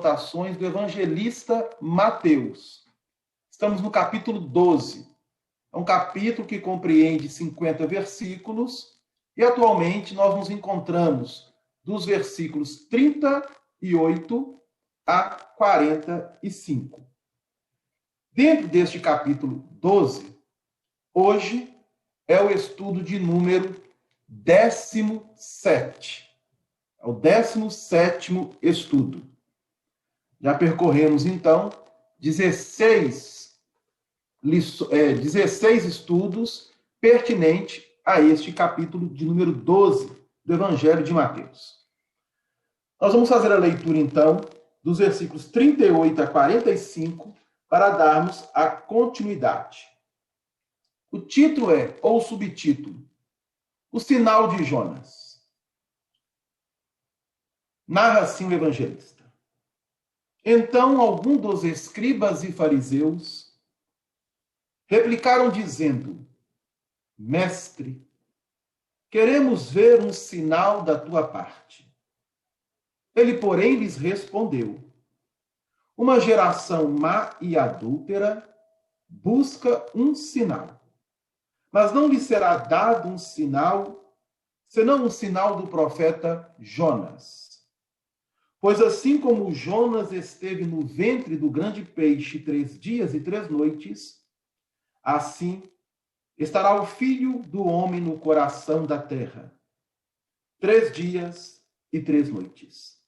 anotações do evangelista Mateus. Estamos no capítulo 12. É um capítulo que compreende 50 versículos e atualmente nós nos encontramos dos versículos 38 a 45. Dentro deste capítulo 12, hoje é o estudo de número 17. É o 17º estudo. Já percorremos, então, 16 estudos pertinentes a este capítulo de número 12 do Evangelho de Mateus. Nós vamos fazer a leitura, então, dos versículos 38 a 45 para darmos a continuidade. O título ou subtítulo, O Sinal de Jonas. Narra assim o evangelista. Então, alguns dos escribas e fariseus replicaram dizendo: Mestre, queremos ver um sinal da tua parte. Ele, porém, lhes respondeu: Uma geração má e adúltera busca um sinal, mas não lhe será dado um sinal, senão um sinal do profeta Jonas. Pois assim como Jonas esteve no ventre do grande peixe 3 dias e 3 noites, assim estará o Filho do Homem no coração da terra, 3 dias e 3 noites.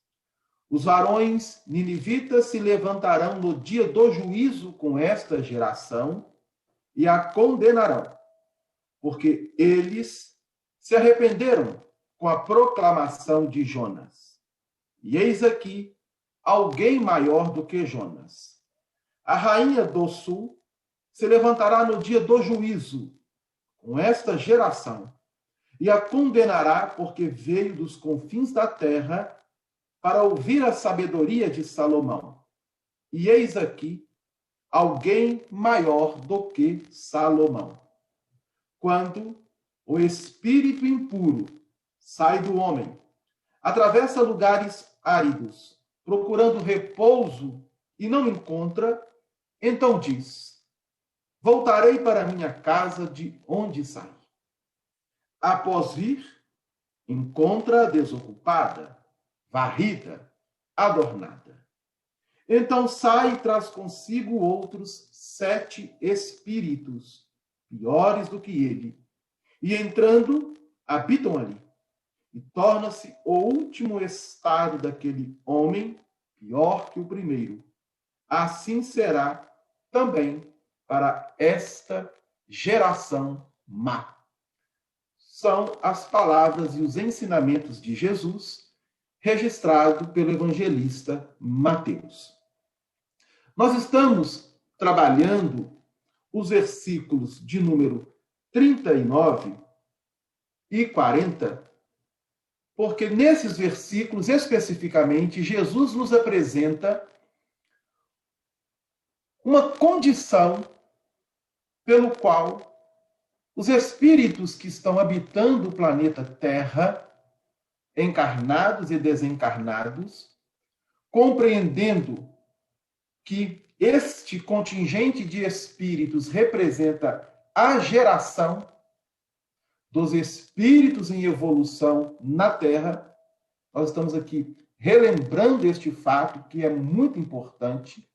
Os varões ninivitas se levantarão no dia do juízo com esta geração e a condenarão, porque eles se arrependeram com a proclamação de Jonas. E eis aqui alguém maior do que Jonas. A rainha do sul se levantará no dia do juízo com esta geração e a condenará, porque veio dos confins da terra para ouvir a sabedoria de Salomão. E eis aqui alguém maior do que Salomão. Quando o espírito impuro sai do homem, atravessa lugares áridos, procurando repouso e não encontra, então diz: Voltarei para minha casa de onde saí. Após vir, encontra desocupada, varrida, adornada. Então sai e traz consigo outros 7 espíritos, piores do que ele, e entrando, habitam ali. E torna-se o último estado daquele homem pior que o primeiro. Assim será também para esta geração má. São as palavras e os ensinamentos de Jesus, registrado pelo evangelista Mateus. Nós estamos trabalhando os versículos de número 39 e 40, porque nesses versículos, especificamente, Jesus nos apresenta uma condição pelo qual os espíritos que estão habitando o planeta Terra, encarnados e desencarnados, compreendendo que este contingente de espíritos representa a geração dos espíritos em evolução na Terra. Nós estamos aqui relembrando este fato, que é muito importante,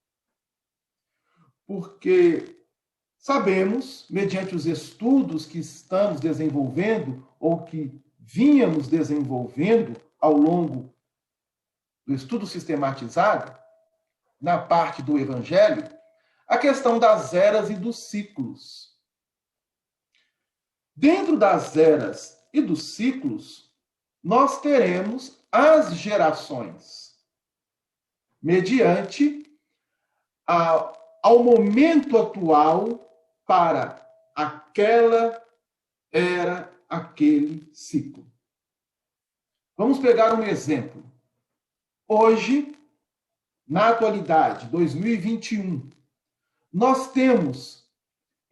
porque sabemos, mediante os estudos que estamos desenvolvendo, ou que vínhamos desenvolvendo ao longo do estudo sistematizado, na parte do Evangelho, a questão das eras e dos ciclos. Dentro das eras e dos ciclos, nós teremos as gerações, mediante ao momento atual para aquela era, aquele ciclo. Vamos pegar um exemplo. Hoje, na atualidade, 2021, nós temos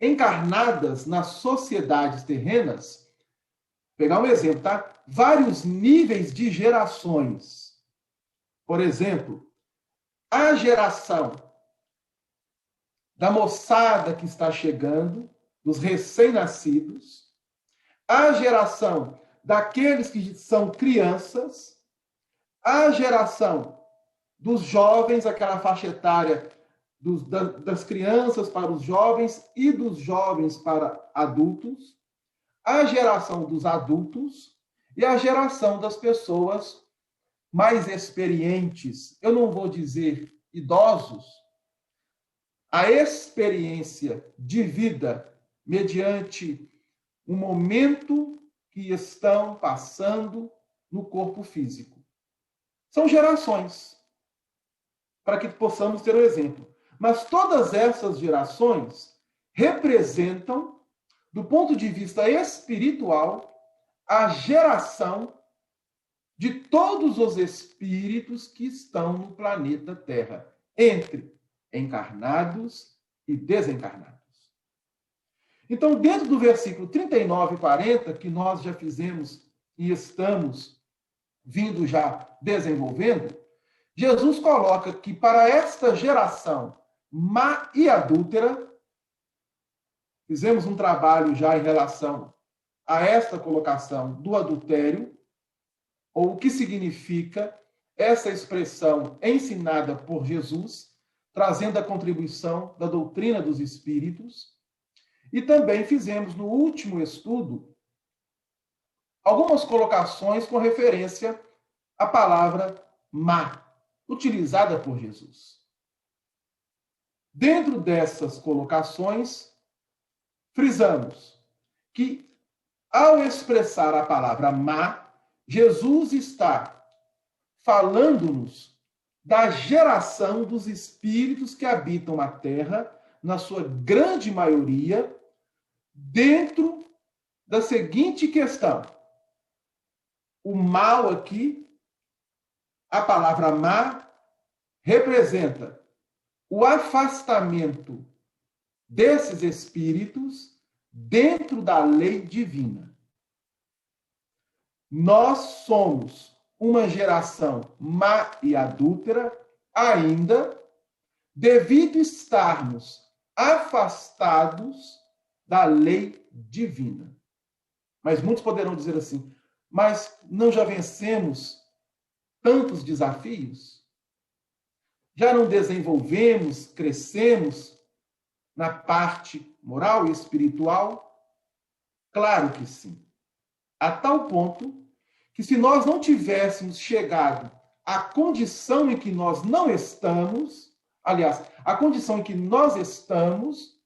encarnadas nas sociedades terrenas, pegar um exemplo, tá? Vários níveis de gerações. Por exemplo, a geração da moçada que está chegando, dos recém-nascidos, a geração daqueles que são crianças, a geração dos jovens, aquela faixa etária das crianças para os jovens e dos jovens para adultos, a geração dos adultos e a geração das pessoas mais experientes. Eu não vou dizer idosos, a experiência de vida mediante um momento que estão passando no corpo físico. São gerações, para que possamos ter um exemplo. Mas todas essas gerações representam, do ponto de vista espiritual, a geração de todos os espíritos que estão no planeta Terra, entre encarnados e desencarnados. Então, dentro do versículo 39 e 40, que nós já fizemos e estamos vindo já desenvolvendo, Jesus coloca que para esta geração má e adúltera, fizemos um trabalho já em relação a esta colocação do adultério, ou o que significa essa expressão ensinada por Jesus, trazendo a contribuição da doutrina dos espíritos. E também fizemos no último estudo algumas colocações com referência à palavra má, utilizada por Jesus. Dentro dessas colocações, frisamos que, ao expressar a palavra má, Jesus está falando-nos da geração dos espíritos que habitam a Terra, na sua grande maioria, dentro da seguinte questão. O mal aqui, a palavra má, representa o afastamento desses espíritos dentro da lei divina. Nós somos uma geração má e adúltera, ainda devido estarmos afastados da lei divina. Mas muitos poderão dizer assim, mas não já vencemos tantos desafios? Já não desenvolvemos, crescemos na parte moral e espiritual? Claro que sim. A tal ponto que se nós não tivéssemos chegado à condição em que nós não estamos, aliás, a condição em que nós estamos,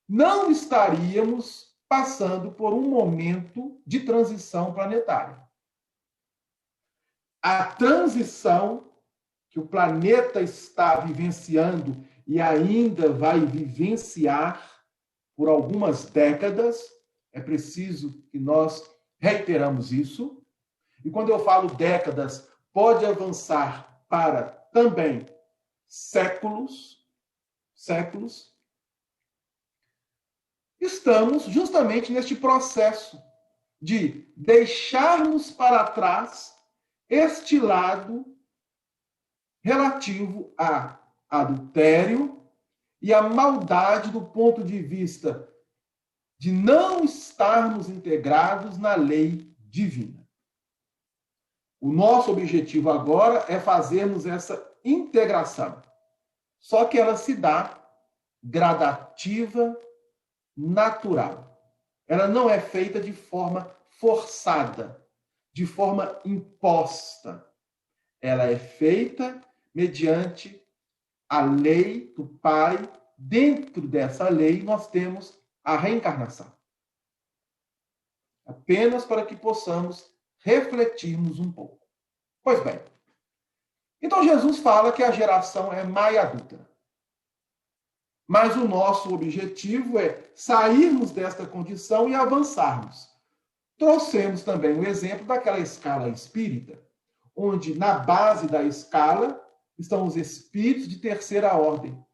não estaríamos passando por um momento de transição planetária. A transição que o planeta está vivenciando e ainda vai vivenciar por algumas décadas, é preciso que nós reiteramos isso. E quando eu falo décadas, pode avançar para também séculos. Estamos justamente neste processo de deixarmos para trás este lado relativo a adultério e a maldade do ponto de vista de não estarmos integrados na lei divina. O nosso objetivo agora é fazermos essa integração. Só que ela se dá gradativa, natural. Ela não é feita de forma forçada, de forma imposta. Ela é feita mediante a lei do Pai. Dentro dessa lei, nós temos a reencarnação. Apenas para que possamos refletirmos um pouco. Pois bem, então Jesus fala que a geração é má e adúltera. Mas o nosso objetivo é sairmos desta condição e avançarmos. Trouxemos também o exemplo daquela escala espírita, onde na base da escala estão os espíritos de terceira ordem.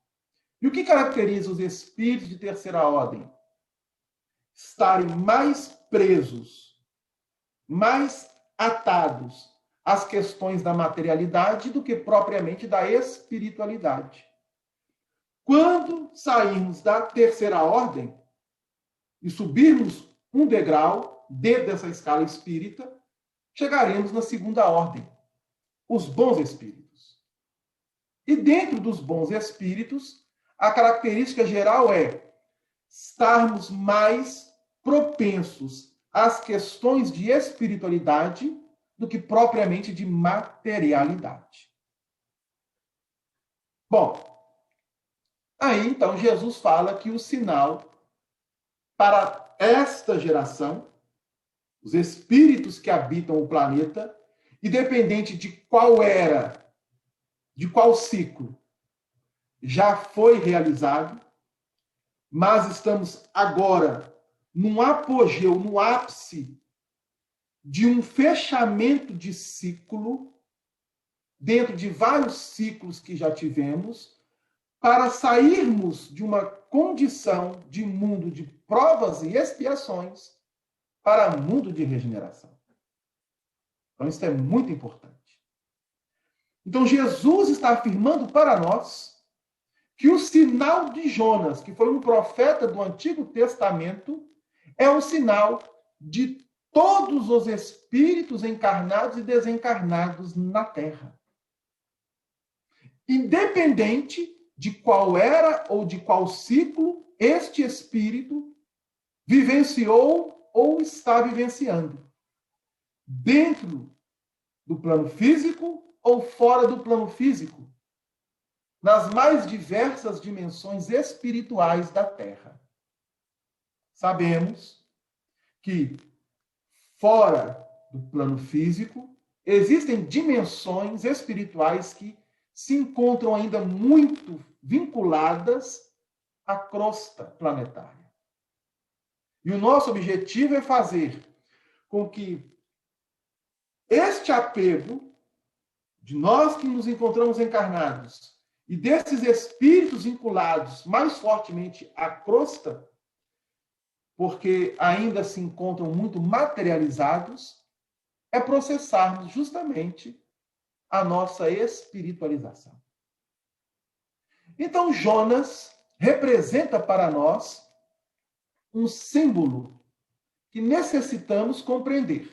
E o que caracteriza os espíritos de terceira ordem? Estarem mais presos, mais atados as questões da materialidade do que propriamente da espiritualidade. Quando sairmos da terceira ordem e subirmos um degrau dentro dessa escala espírita, chegaremos na segunda ordem, os bons espíritos. E dentro dos bons espíritos, a característica geral é estarmos mais propensos às questões de espiritualidade do que propriamente de materialidade. Bom, aí então Jesus fala que o sinal para esta geração, os espíritos que habitam o planeta, independente de qual era, de qual ciclo, já foi realizado, mas estamos agora num apogeu, no ápice de um fechamento de ciclo, dentro de vários ciclos que já tivemos, para sairmos de uma condição de mundo de provas e expiações para mundo de regeneração. Então, isso é muito importante. Então, Jesus está afirmando para nós que o sinal de Jonas, que foi um profeta do Antigo Testamento, é um sinal de todos os espíritos encarnados e desencarnados na Terra. Independente de qual era ou de qual ciclo este espírito vivenciou ou está vivenciando. Dentro do plano físico ou fora do plano físico. Nas mais diversas dimensões espirituais da Terra. Sabemos que fora do plano físico existem dimensões espirituais que se encontram ainda muito vinculadas à crosta planetária. E o nosso objetivo é fazer com que este apego de nós que nos encontramos encarnados e desses espíritos vinculados mais fortemente à crosta, porque ainda se encontram muito materializados, é processarmos justamente a nossa espiritualização. Então, Jonas representa para nós um símbolo que necessitamos compreender.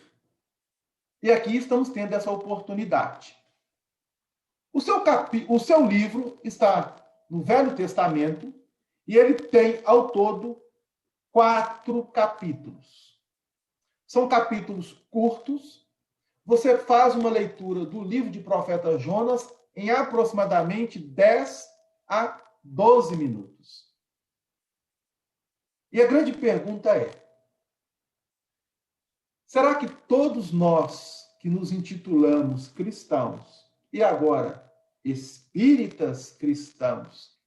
E aqui estamos tendo essa oportunidade. O seu livro está no Velho Testamento e ele tem, ao todo, 4 capítulos. São capítulos curtos. Você faz uma leitura do livro de profeta Jonas em aproximadamente 10 a 12 minutos. E a grande pergunta é: será que todos nós que nos intitulamos cristãos e agora espíritas cristãos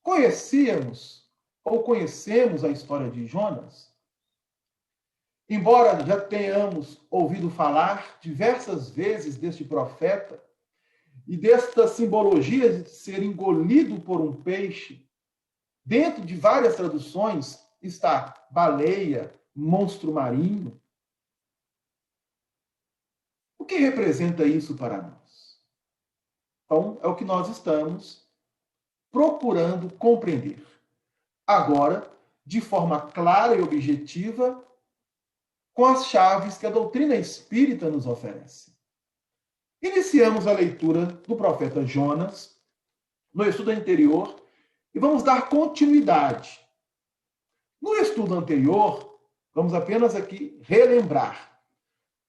conhecíamos ou conhecemos a história de Jonas? Embora já tenhamos ouvido falar diversas vezes deste profeta e desta simbologia de ser engolido por um peixe, dentro de várias traduções está baleia, monstro marinho. O que representa isso para nós? Então, é o que nós estamos procurando compreender. Agora, de forma clara e objetiva, com as chaves que a doutrina espírita nos oferece. Iniciamos a leitura do profeta Jonas, no estudo anterior, e vamos dar continuidade. No estudo anterior, vamos apenas aqui relembrar.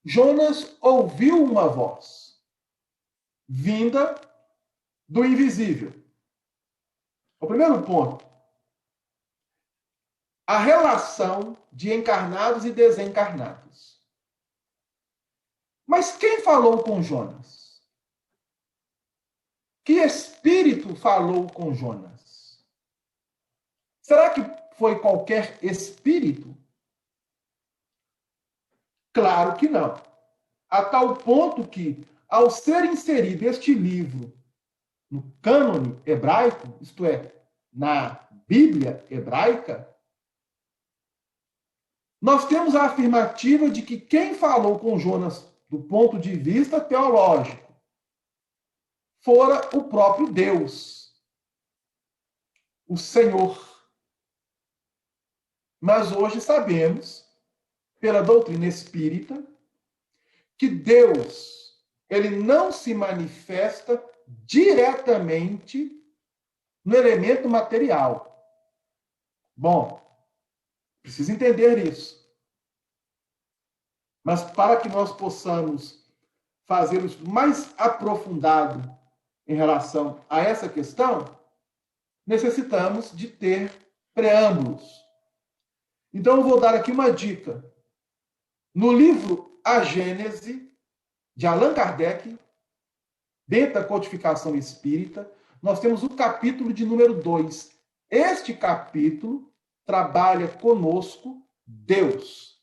Jonas ouviu uma voz, vinda do invisível. O primeiro ponto. A relação de encarnados e desencarnados. Mas quem falou com Jonas? Que espírito falou com Jonas? Será que foi qualquer espírito? Claro que não. A tal ponto que, ao ser inserido este livro no cânone hebraico, isto é, na Bíblia hebraica, nós temos a afirmativa de que quem falou com Jonas do ponto de vista teológico, fora o próprio Deus, o Senhor. Mas hoje sabemos, pela doutrina espírita, que Deus, ele não se manifesta diretamente no elemento material. Bom, precisa entender isso. Mas para que nós possamos fazer o estudo mais aprofundado em relação a essa questão, necessitamos de ter preâmbulos. Então, eu vou dar aqui uma dica. No livro A Gênese, de Allan Kardec, dentro da Codificação Espírita, nós temos o capítulo de número 2. Este capítulo trabalha conosco Deus.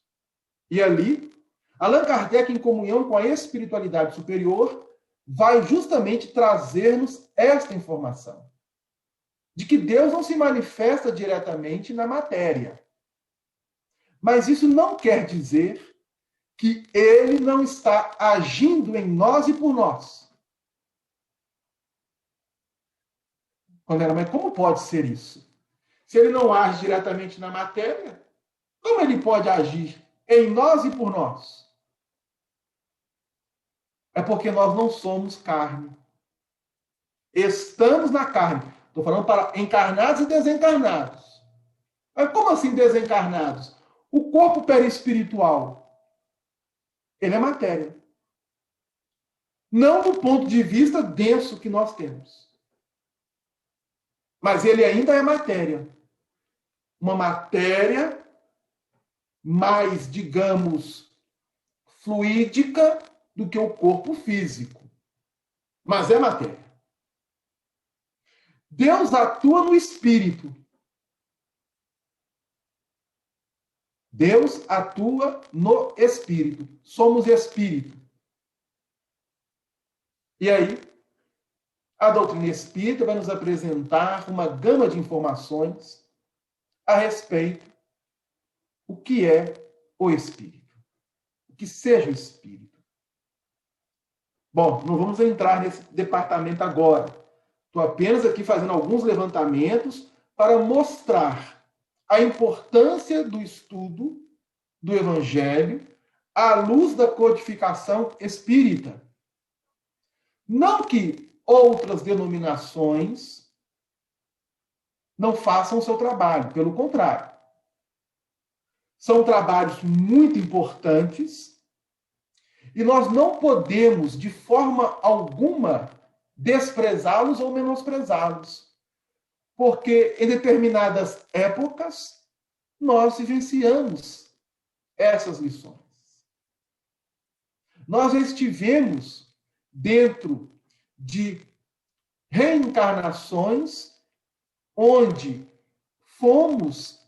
E ali, Allan Kardec, em comunhão com a espiritualidade superior, vai justamente trazer-nos esta informação. De que Deus não se manifesta diretamente na matéria. Mas isso não quer dizer que ele não está agindo em nós e por nós. Mas como pode ser isso? Se ele não age diretamente na matéria, como ele pode agir em nós e por nós? É porque nós não somos carne. Estamos na carne. Estou falando para encarnados e desencarnados. Mas como assim desencarnados? O corpo perispiritual, ele é matéria. Não do ponto de vista denso que nós temos. Mas ele ainda é matéria. Uma matéria mais, digamos, fluídica do que o corpo físico. Mas é matéria. Deus atua no espírito. Deus atua no espírito. Somos espírito. E aí, a doutrina espírita vai nos apresentar uma gama de informações a respeito do que é o espírito. O que seja o espírito. Bom, não vamos entrar nesse departamento agora. Estou apenas aqui fazendo alguns levantamentos para mostrar a importância do estudo do Evangelho à luz da codificação espírita. Não que outras denominações não façam o seu trabalho, pelo contrário. São trabalhos muito importantes e nós não podemos, de forma alguma, desprezá-los ou menosprezá-los. Porque em determinadas épocas nós vivenciamos essas lições. Nós estivemos dentro de reencarnações onde fomos,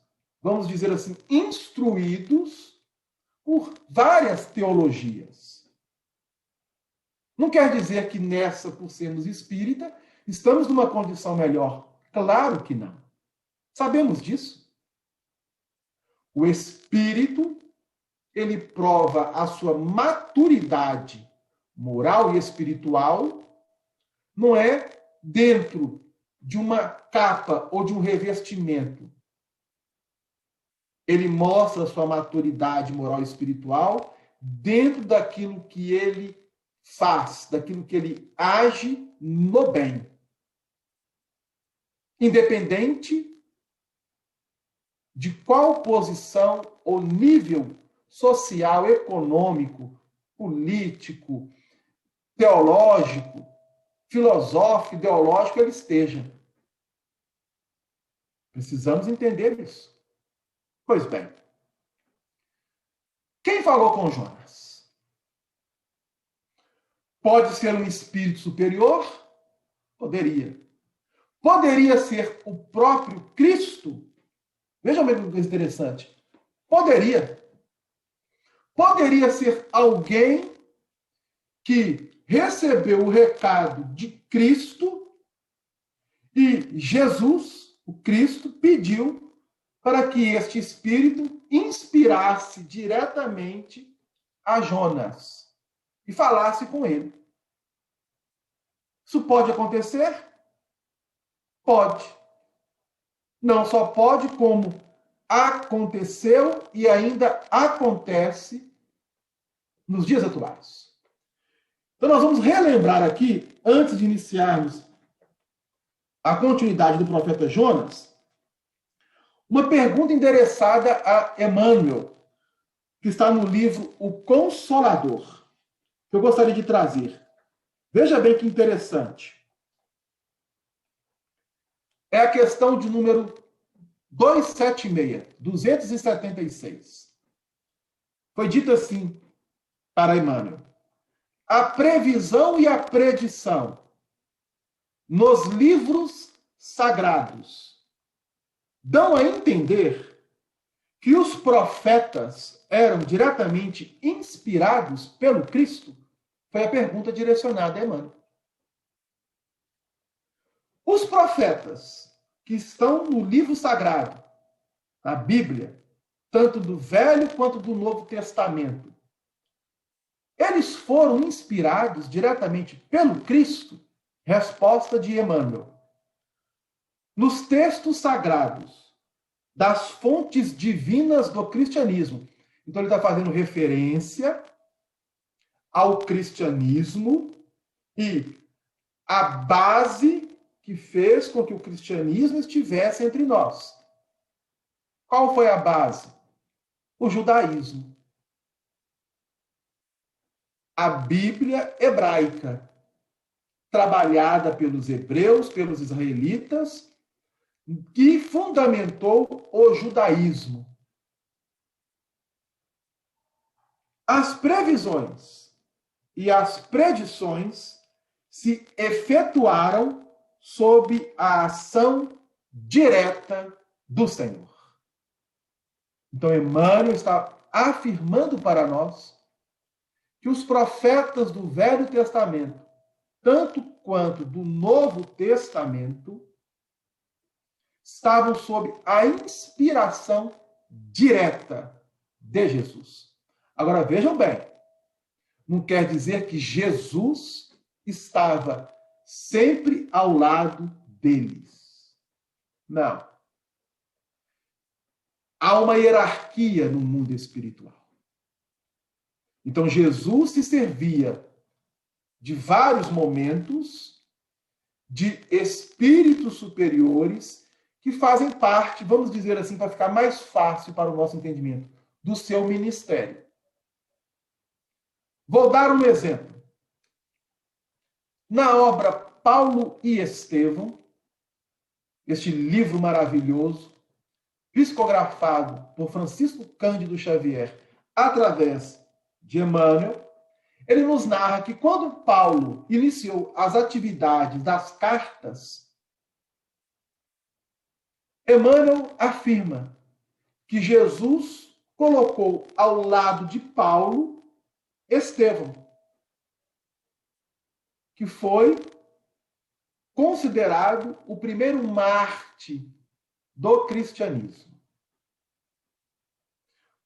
vamos dizer assim, instruídos por várias teologias. Não quer dizer que nessa, por sermos espírita, estamos numa condição melhor. Claro que não. Sabemos disso. O espírito, ele prova a sua maturidade moral e espiritual, não é dentro de uma capa ou de um revestimento. Ele mostra a sua maturidade moral e espiritual dentro daquilo que ele faz, daquilo que ele age no bem. Independente de qual posição ou nível social, econômico, político, teológico, filosófico, ideológico ele esteja. Precisamos entender isso. Pois bem, quem falou com Jonas? Pode ser um espírito superior? Poderia. Poderia ser o próprio Cristo? Veja uma coisa interessante. Poderia. Poderia ser alguém que recebeu o recado de Cristo e Jesus, o Cristo, pediu para que este espírito inspirasse diretamente a Jonas. e falasse com ele. Isso pode acontecer? Pode. Não só pode, como aconteceu e ainda acontece nos dias atuais. Então nós vamos relembrar aqui, antes de iniciarmos a continuidade do profeta Jonas, uma pergunta endereçada a Emmanuel, que está no livro O Consolador, que eu gostaria de trazer. Veja bem que interessante. É a questão de número 276. Foi dito assim para Emmanuel: a previsão e a predição nos livros sagrados dão a entender que os profetas eram diretamente inspirados pelo Cristo? Foi a pergunta direcionada a Emmanuel. Os profetas que estão no livro sagrado, na Bíblia, tanto do Velho quanto do Novo Testamento, eles foram inspirados diretamente pelo Cristo? Resposta de Emmanuel: nos textos sagrados das fontes divinas do cristianismo. Então ele está fazendo referência ao cristianismo e a base que fez com que o cristianismo estivesse entre nós. Qual foi a base? O judaísmo. A Bíblia hebraica, trabalhada pelos hebreus, pelos israelitas, que fundamentou o judaísmo. As previsões e as predições se efetuaram sob a ação direta do Senhor. Então, Emmanuel está afirmando para nós que os profetas do Velho Testamento, tanto quanto do Novo Testamento, estavam sob a inspiração direta de Jesus. Agora, vejam bem, não quer dizer que Jesus estava sempre ao lado deles. Não. Há uma hierarquia no mundo espiritual. Então, Jesus se servia de vários momentos de espíritos superiores que fazem parte, vamos dizer assim, para ficar mais fácil para o nosso entendimento, do seu ministério. Vou dar um exemplo. Na obra Paulo e Estevão, este livro maravilhoso, psicografado por Francisco Cândido Xavier, através de Emmanuel, ele nos narra que quando Paulo iniciou as atividades das cartas, Emmanuel afirma que Jesus colocou ao lado de Paulo Estevão, que foi considerado o primeiro mártir do cristianismo,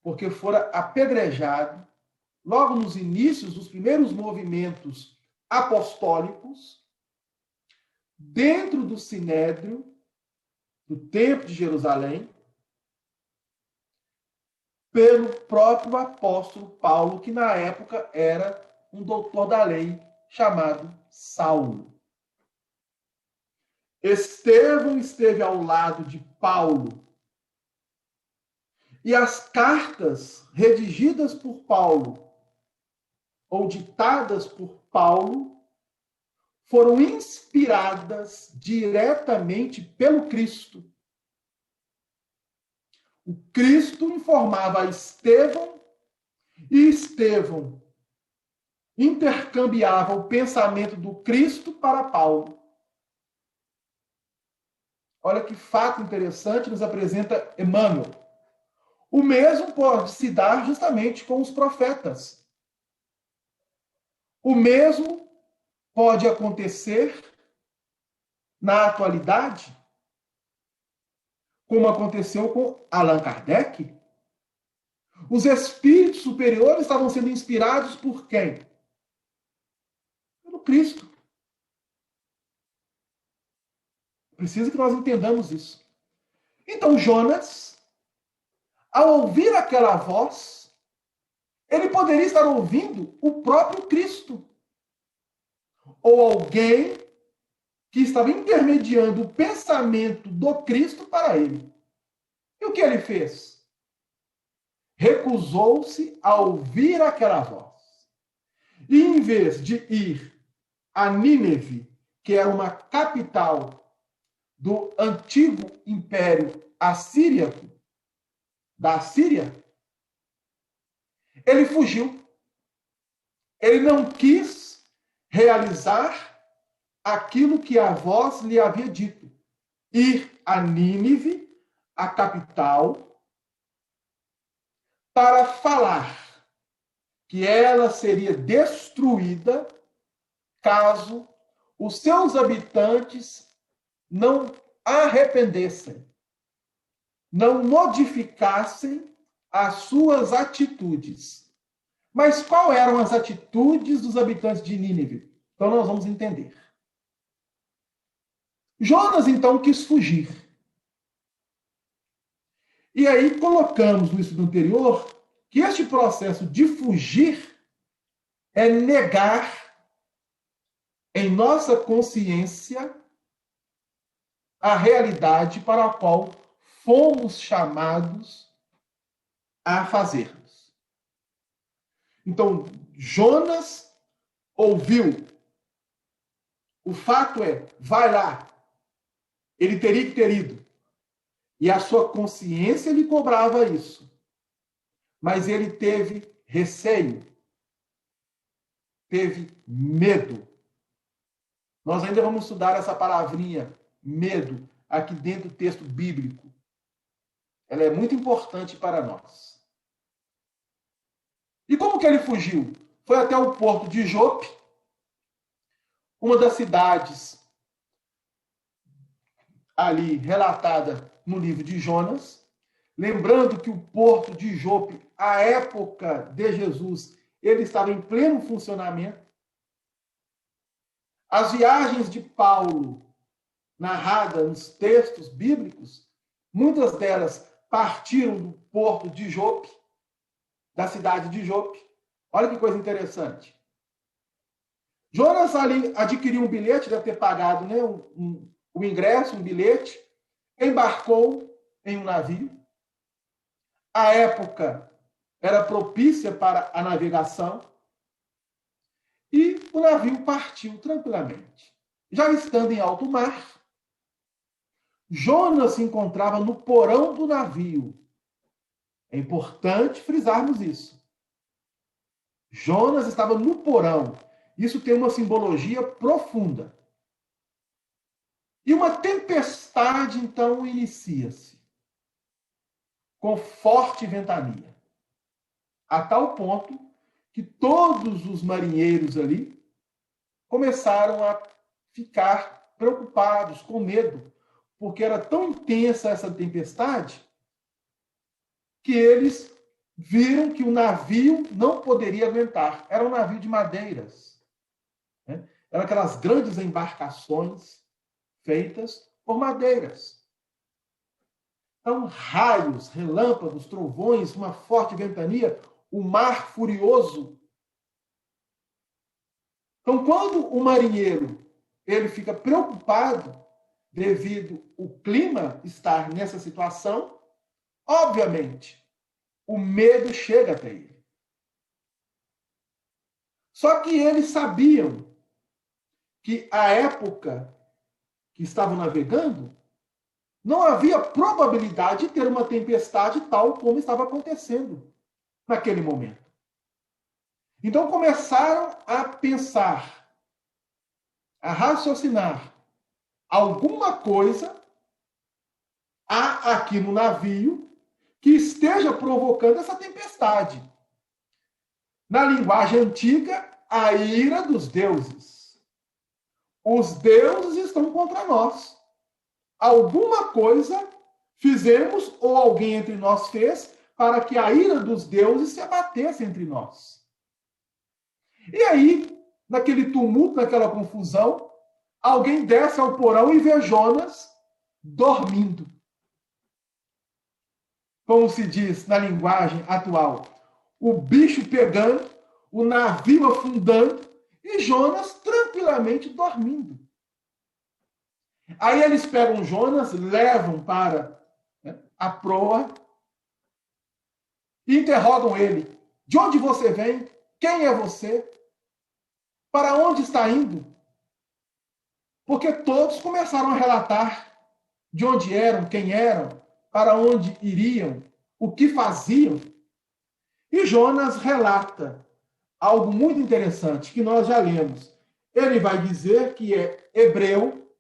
porque fora apedrejado logo nos inícios dos primeiros movimentos apostólicos, dentro do Sinédrio, do Templo de Jerusalém, pelo próprio apóstolo Paulo, que na época era um doutor da lei chamado Saulo. Estevão esteve ao lado de Paulo. E as cartas redigidas por Paulo, ou ditadas por Paulo, foram inspiradas diretamente pelo Cristo. O Cristo informava a Estevão e Estevão intercambiava o pensamento do Cristo para Paulo. Olha que fato interessante nos apresenta Emmanuel. O mesmo pode se dar justamente com os profetas. O mesmo pode acontecer na atualidade, como aconteceu com Allan Kardec. Os espíritos superiores estavam sendo inspirados por quem? Cristo. Precisa que nós entendamos isso. Então, Jonas, ao ouvir aquela voz, ele poderia estar ouvindo o próprio Cristo. Ou alguém que estava intermediando o pensamento do Cristo para ele. E o que ele fez? Recusou-se a ouvir aquela voz. E em vez de ir a Nínive, que era uma capital do antigo império assíriaco, da Síria, ele fugiu. Ele não quis realizar aquilo que a voz lhe havia dito. Ir a Nínive, a capital, para falar que ela seria destruída caso os seus habitantes não arrependessem, não modificassem as suas atitudes. Mas quais eram as atitudes dos habitantes de Nínive? Então nós vamos entender. Jonas, então, quis fugir. E aí colocamos no estudo anterior que este processo de fugir é negar em nossa consciência a realidade para a qual fomos chamados a fazermos. Então, Jonas ouviu. O fato é, vai lá. Ele teria que ter ido. E a sua consciência lhe cobrava isso. Mas ele teve receio. Teve medo. Nós ainda vamos estudar essa palavrinha, medo, aqui dentro do texto bíblico. Ela é muito importante para nós. E como que ele fugiu? Foi até o porto de Jope, uma das cidades ali relatada no livro de Jonas. Lembrando que o porto de Jope, à época de Jesus, ele estava em pleno funcionamento. As viagens de Paulo, narradas nos textos bíblicos, muitas delas partiram do porto de Jope, da cidade de Jope. Olha que coisa interessante. Jonas ali adquiriu um bilhete, deve ter pagado, né, o ingresso, um bilhete, embarcou em um navio. A época era propícia para a navegação e o navio partiu tranquilamente. Já estando em alto mar, Jonas se encontrava no porão do navio. É importante frisarmos isso. Jonas estava no porão. Isso tem uma simbologia profunda. E uma tempestade, então, inicia-se, com forte ventania, a tal ponto que todos os marinheiros ali começaram a ficar preocupados, com medo, porque era tão intensa essa tempestade que eles viram que o navio não poderia aguentar. Era um navio de madeiras. Né? Eram aquelas grandes embarcações feitas por madeiras. Então, raios, relâmpagos, trovões, uma forte ventania, o mar furioso. Então, quando o marinheiro ele fica preocupado devido ao clima estar nessa situação, obviamente, o medo chega até ele. Só que eles sabiam que a época que estavam navegando, não havia probabilidade de ter uma tempestade tal como estava acontecendo naquele momento. Então começaram a pensar, a raciocinar. Alguma coisa há aqui no navio que esteja provocando essa tempestade. Na linguagem antiga, a ira dos deuses. Os deuses estão contra nós. Alguma coisa fizemos ou alguém entre nós fez para que a ira dos deuses se abatesse entre nós. E aí naquele tumulto, naquela confusão, alguém desce ao porão e vê Jonas dormindo. Como se diz na linguagem atual, o bicho pegando, o navio afundando e Jonas tranquilamente dormindo. Aí eles pegam Jonas, levam para a proa e interrogam ele. De onde você vem? Quem é você? Para onde está indo? Porque todos começaram a relatar de onde eram, quem eram, para onde iriam, o que faziam. E Jonas relata algo muito interessante que nós já lemos. Ele vai dizer que é hebreu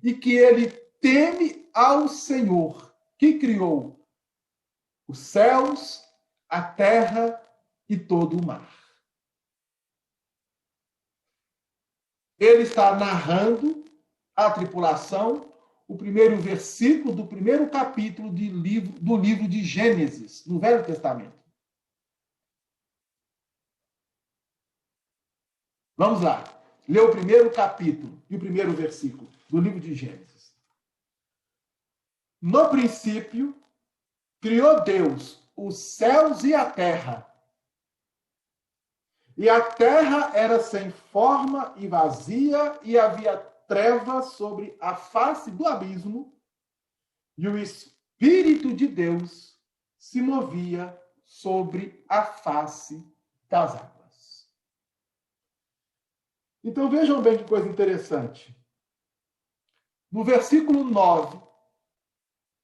e que ele teme ao Senhor, que criou os céus, a terra e todo o mar. Ele está narrando a tripulação, o primeiro versículo do primeiro capítulo do livro de Gênesis, no Velho Testamento. Vamos lá. Lê o primeiro capítulo e o primeiro versículo do livro de Gênesis. No princípio, criou Deus os céus e a terra. E a terra era sem forma e vazia, e havia trevas sobre a face do abismo, e o Espírito de Deus se movia sobre a face das águas. Então vejam bem que coisa interessante. No versículo 9,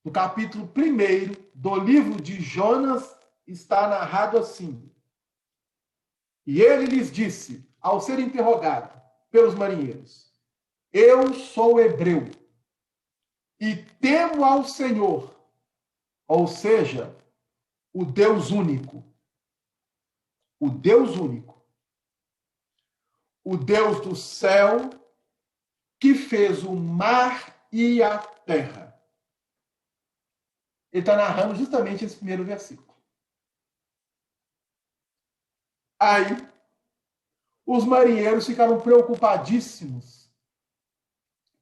do capítulo 1 do livro de Jonas, está narrado assim: e ele lhes disse, ao ser interrogado pelos marinheiros: eu sou hebreu e temo ao Senhor, ou seja, o Deus único. O Deus único. O Deus do céu, que fez o mar e a terra. Ele está narrando justamente esse primeiro versículo. Aí, os marinheiros ficaram preocupadíssimos,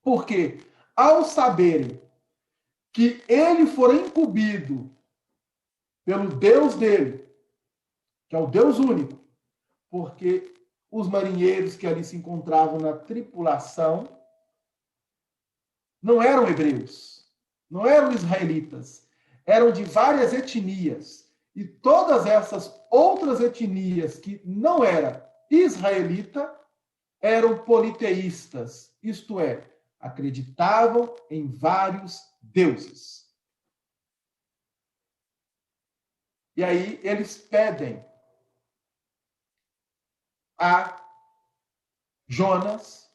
porque, ao saberem que ele fora incumbido pelo Deus dele, que é o Deus único, porque os marinheiros que ali se encontravam na tripulação não eram hebreus, não eram israelitas, eram de várias etnias. E todas essas outras etnias que não eram israelita eram politeístas, isto é, acreditavam em vários deuses. E aí eles pedem a Jonas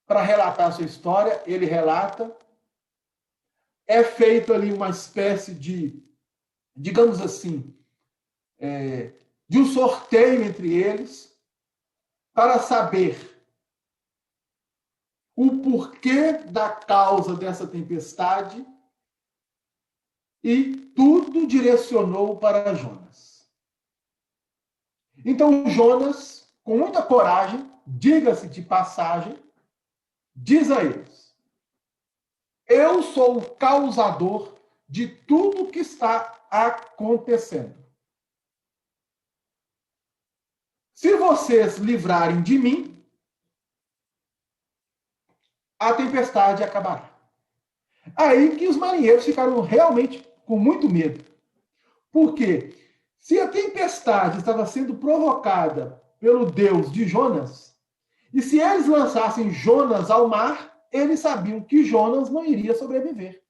para relatar a sua história. Ele relata. É feito ali uma espécie de, digamos assim, de um sorteio entre eles para saber o porquê da causa dessa tempestade, e tudo direcionou para Jonas. Então Jonas, com muita coragem, diga-se de passagem, diz a eles: eu sou o causador de tudo que está acontecendo. Se vocês livrarem de mim, a tempestade acabará. Aí que os marinheiros ficaram realmente com muito medo. Porque se a tempestade estava sendo provocada pelo Deus de Jonas, e se eles lançassem Jonas ao mar, eles sabiam que Jonas não iria sobreviver.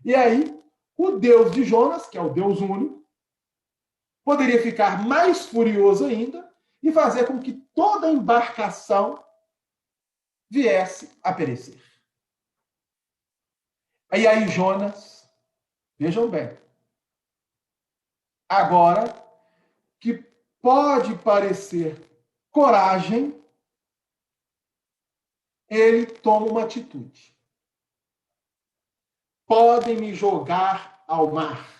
E aí, o Deus de Jonas, que é o Deus único, poderia ficar mais furioso ainda e fazer com que toda a embarcação viesse a perecer. E aí Jonas, vejam bem, agora que pode parecer coragem, ele toma uma atitude. Podem me jogar ao mar.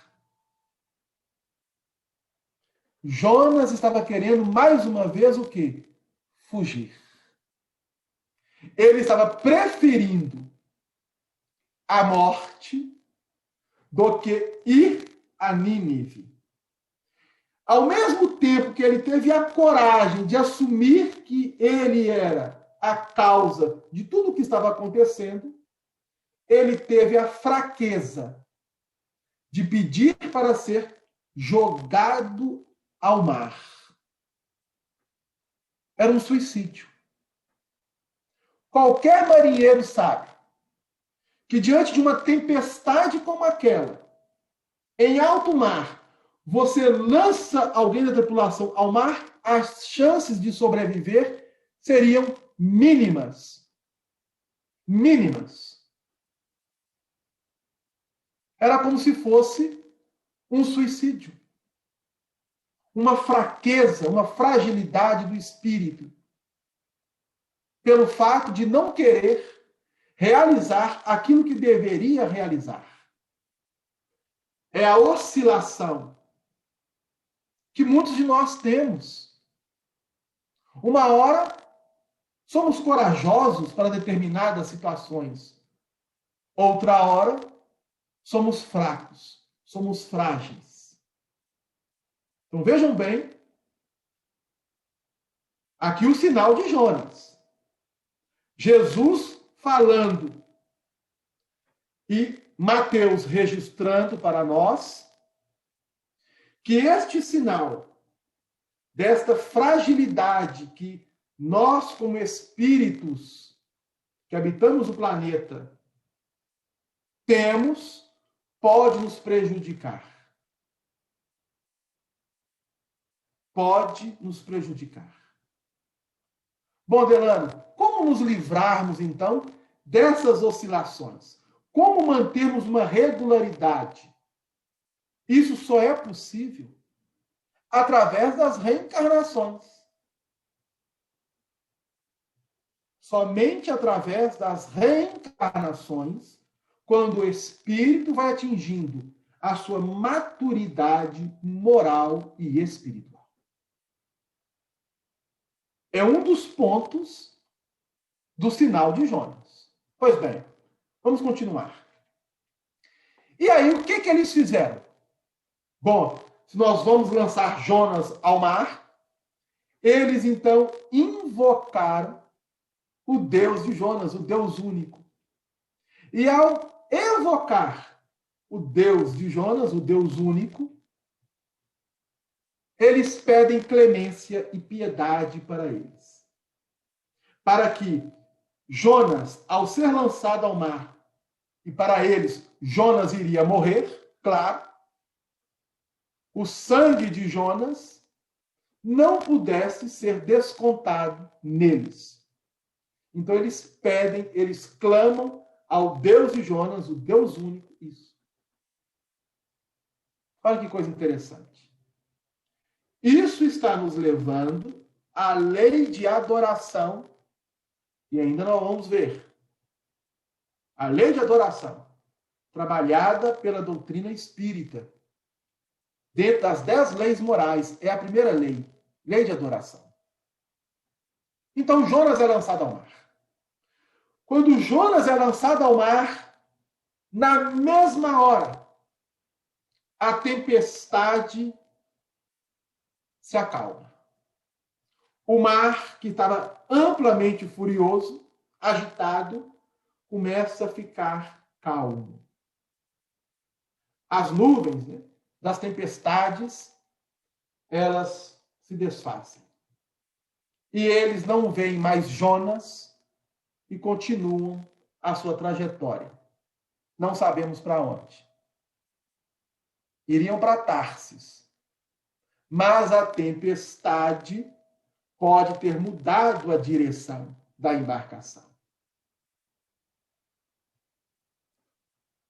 Jonas estava querendo mais uma vez o quê? Fugir. Ele estava preferindo a morte do que ir a Nínive. Ao mesmo tempo que ele teve a coragem de assumir que ele era a causa de tudo o que estava acontecendo, ele teve a fraqueza de pedir para ser jogado ao mar. Era um suicídio. Qualquer marinheiro sabe que diante de uma tempestade como aquela, em alto mar, você lança alguém da tripulação ao mar, as chances de sobreviver seriam mínimas. Mínimas. Era como se fosse um suicídio. Uma fraqueza, uma fragilidade do espírito. Pelo fato de não querer realizar aquilo que deveria realizar. É a oscilação que muitos de nós temos. Uma hora somos corajosos para determinadas situações. Outra hora somos fracos, somos frágeis. Então vejam bem aqui o sinal de Jonas. Jesus falando e Mateus registrando para nós que este sinal desta fragilidade que nós, como espíritos que habitamos o planeta, temos, pode nos prejudicar. Pode nos prejudicar. Bom, Delano, como nos livrarmos, então, dessas oscilações? Como mantermos uma regularidade? Isso só é possível através das reencarnações. Somente através das reencarnações, quando o espírito vai atingindo a sua maturidade moral e espiritual. É um dos pontos do sinal de Jonas. Pois bem, vamos continuar. E aí, o que eles fizeram? Bom, se nós vamos lançar Jonas ao mar, eles então invocaram o Deus de Jonas, o Deus único. E ao evocar o Deus de Jonas, o Deus único, eles pedem clemência e piedade para eles. Para que Jonas, ao ser lançado ao mar, e para eles Jonas iria morrer, claro, o sangue de Jonas não pudesse ser descontado neles. Então eles pedem, eles clamam ao Deus de Jonas, o Deus único, isso. Olha que coisa interessante. Isso está nos levando à lei de adoração, e ainda não vamos ver. A lei de adoração, trabalhada pela doutrina espírita, dentro das 10 leis morais, é a primeira lei, lei de adoração. Então Jonas é lançado ao mar. Quando Jonas é lançado ao mar, na mesma hora, a tempestade se acalma. O mar, que estava amplamente furioso, agitado, começa a ficar calmo. As nuvens, né, das tempestades, elas se desfazem. E eles não veem mais Jonas e continuam a sua trajetória. Não sabemos para onde. Iriam para Tarsis. Mas a tempestade pode ter mudado a direção da embarcação.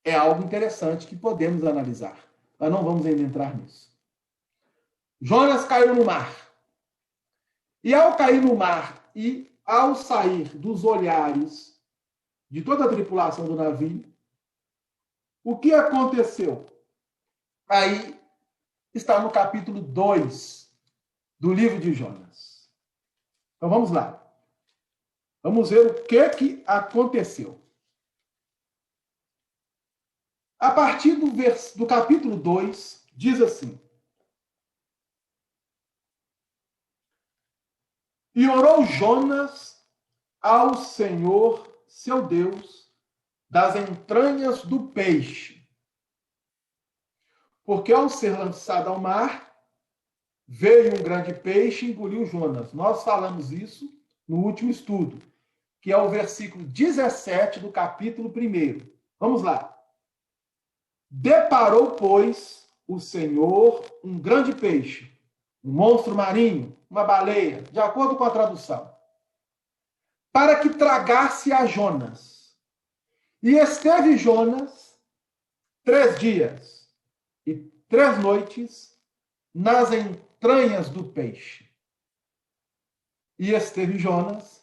É algo interessante que podemos analisar, mas não vamos ainda entrar nisso. Jonas caiu no mar. E ao cair no mar e ao sair dos olhares de toda a tripulação do navio, o que aconteceu? Aí está no capítulo 2 do livro de Jonas. Então vamos lá. Vamos ver o que aconteceu. A partir do capítulo 2, diz assim: E orou Jonas ao Senhor, seu Deus, das entranhas do peixe, porque ao ser lançado ao mar, veio um grande peixe e engoliu Jonas. Nós falamos isso no último estudo, que é o versículo 17 do capítulo 1. Vamos lá. Deparou, pois, o Senhor um grande peixe, um monstro marinho, uma baleia, de acordo com a tradução, para que tragasse a Jonas. E esteve Jonas 3 dias e 3 noites nas entranhas do peixe. E esteve Jonas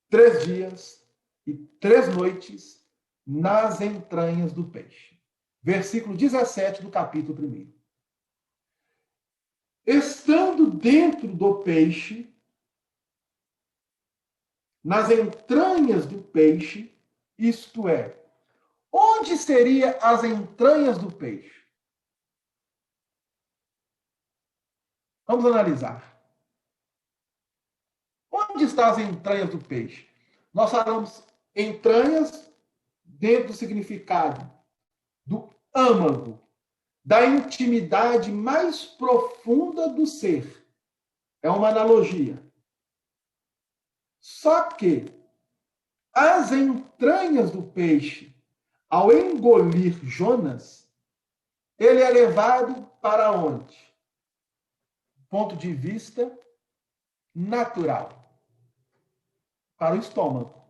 3 dias e 3 noites nas entranhas do peixe. Versículo 17 do capítulo 1. Estando dentro do peixe, nas entranhas do peixe, isto é, onde seria as entranhas do peixe? Vamos analisar. Onde estão as entranhas do peixe? Nós falamos entranhas dentro do significado do âmago, da intimidade mais profunda do ser. É uma analogia. Só que as entranhas do peixe, ao engolir Jonas, ele é levado para onde? Ponto de vista natural. Para o estômago.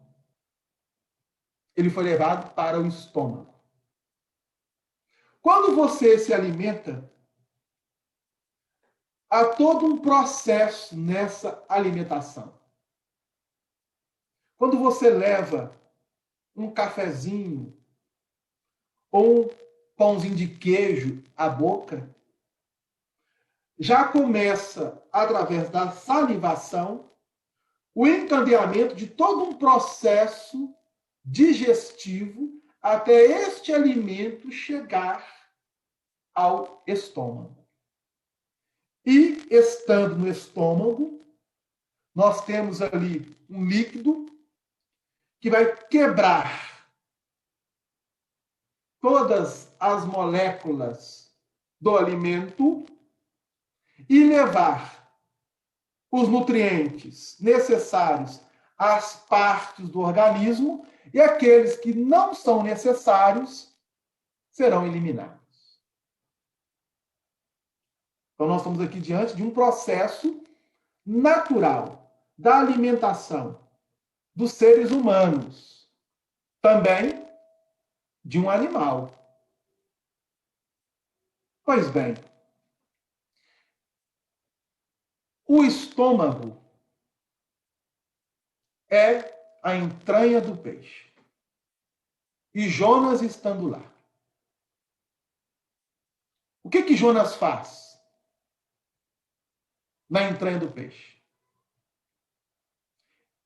Ele foi levado para o estômago. Quando você se alimenta, há todo um processo nessa alimentação. Quando você leva um cafezinho ou um pãozinho de queijo à boca, já começa, através da salivação, o encadeamento de todo um processo digestivo até este alimento chegar ao estômago. E, estando no estômago, nós temos ali um líquido que vai quebrar todas as moléculas do alimento e levar os nutrientes necessários às partes do organismo, e aqueles que não são necessários serão eliminados. Então, nós estamos aqui diante de um processo natural da alimentação dos seres humanos, também de um animal. Pois bem, o estômago é a entranha do peixe. E Jonas estando lá. O que Jonas faz na entranha do peixe?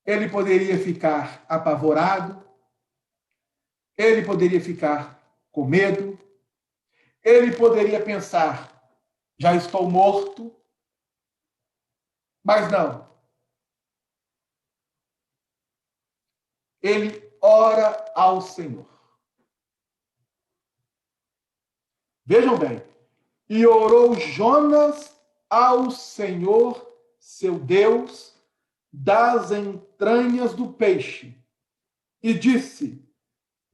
Ele poderia ficar apavorado, ele poderia ficar com medo, ele poderia pensar, já estou morto, mas não. Ele ora ao Senhor. Vejam bem. E orou Jonas ao Senhor, seu Deus, das entranhas do peixe, e disse: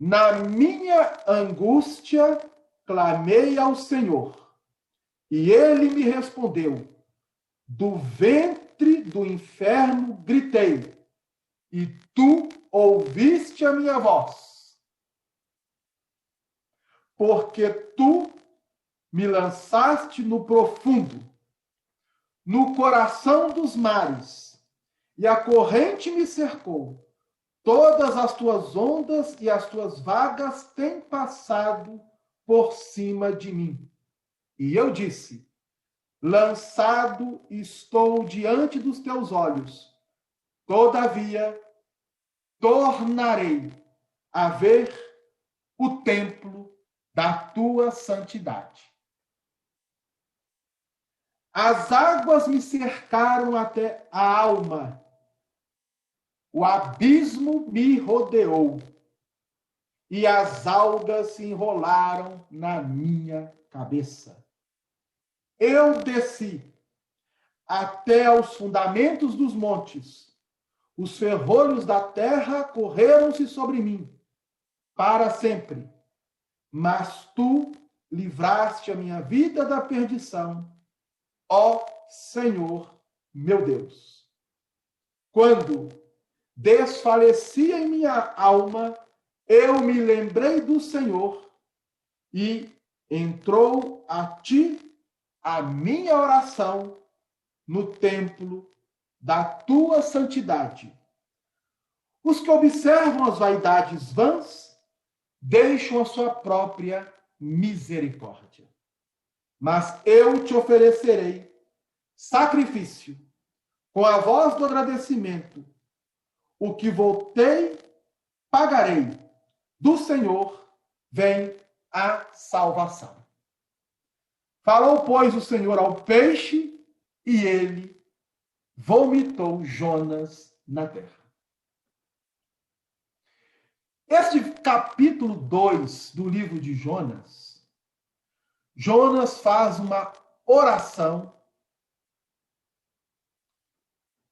na minha angústia clamei ao Senhor, e ele me respondeu. Do ventre do inferno gritei, e tu ouviste a minha voz. Porque tu me lançaste no profundo, no coração dos mares, e a corrente me cercou. Todas as tuas ondas e as tuas vagas têm passado por cima de mim. E eu disse: lançado estou diante dos teus olhos. Todavia, tornarei a ver o templo da tua santidade. As águas me cercaram até a alma, o abismo me rodeou, e as algas se enrolaram na minha cabeça. Eu desci até aos fundamentos dos montes, os ferrolhos da terra correram-se sobre mim, para sempre. Mas tu livraste a minha vida da perdição, ó Senhor, meu Deus. Quando desfalecia em minha alma, eu me lembrei do Senhor e entrou a ti a minha oração no templo da tua santidade. Os que observam as vaidades vãs deixam a sua própria misericórdia. Mas eu te oferecerei sacrifício com a voz do agradecimento. O que voltei, pagarei. Do Senhor vem a salvação. Falou, pois, o Senhor ao peixe, e ele vomitou Jonas na terra. Este capítulo 2 do livro de Jonas, Jonas faz uma oração.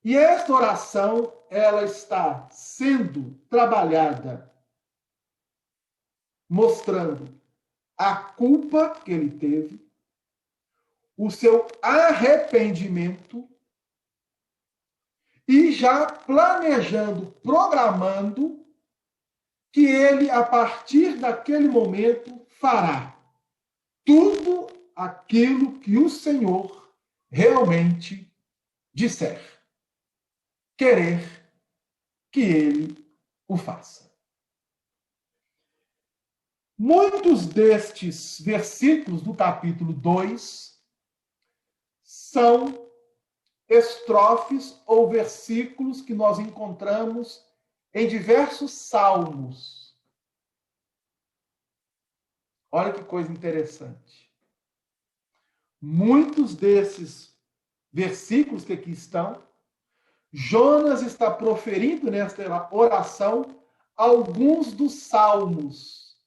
E esta oração, ela está sendo trabalhada, mostrando a culpa que ele teve, o seu arrependimento e já planejando, programando que ele, a partir daquele momento, fará tudo aquilo que o Senhor realmente disser. Querer que ele o faça. Muitos destes versículos do capítulo 2 são estrofes ou versículos que nós encontramos em diversos salmos. Olha que coisa interessante. Muitos desses versículos que aqui estão, Jonas está proferindo nesta oração alguns dos salmos,